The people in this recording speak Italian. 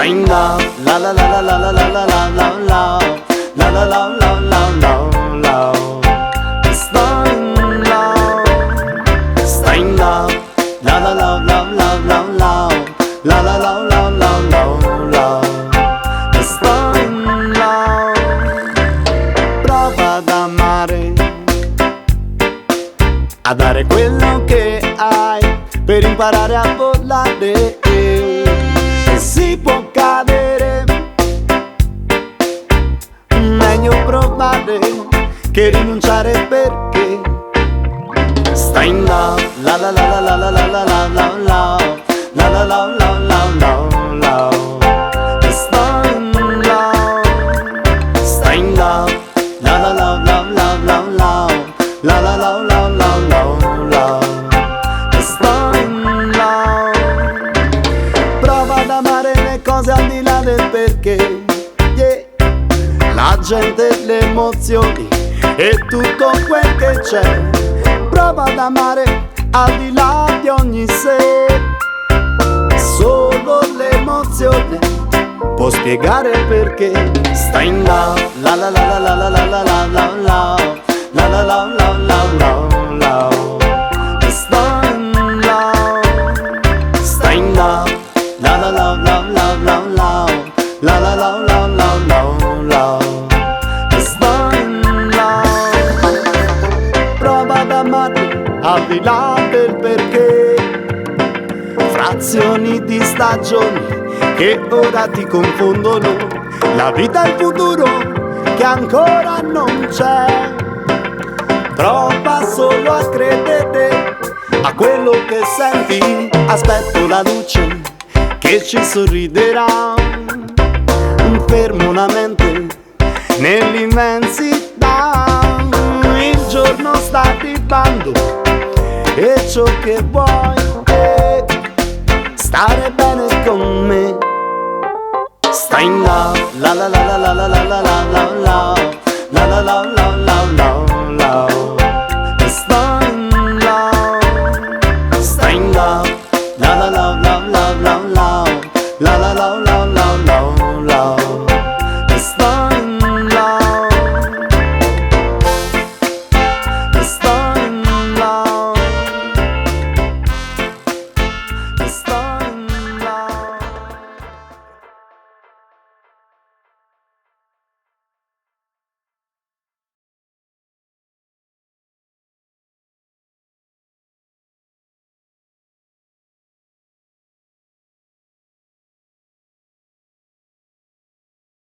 Stai in love, la la la la la la la la la la la la la la la la la. Stai in love, stai in love, la la la la la la la la la la la la la la. Stai in love, prova ad amare, a dare quello che hai per imparare a volare. E si può cadere, meglio provare che rinunciare, perché stai in love, la la la la la la la la la la la la la la la la. Stai in love, stai in love, la la la la la la la la la la la la la. Stai in love, prova ad amare le cose al di là del perché, yeah. La gente, le emozioni e tutto quel che c'è. Prova ad amare al di là di ogni sé. Solo l'emozione può spiegare perché stai in love, la la la la la la la la la la la la la la la la. Stai in love, stai in love, la la la la la la la la la la la la la. Stai in love, prova ad amarti al di là del perché. Frazioni di stagioni che ora ti confondono, la vita e il futuro che ancora non c'è. Prova solo a credere a quello che senti, aspetto la luce che ci sorriderà. Fermo la mente nell'immensità, il giorno sta arrivando e ciò che vuoi è stare bene con me. Stai in love, la la la la la la la la la la la la la la.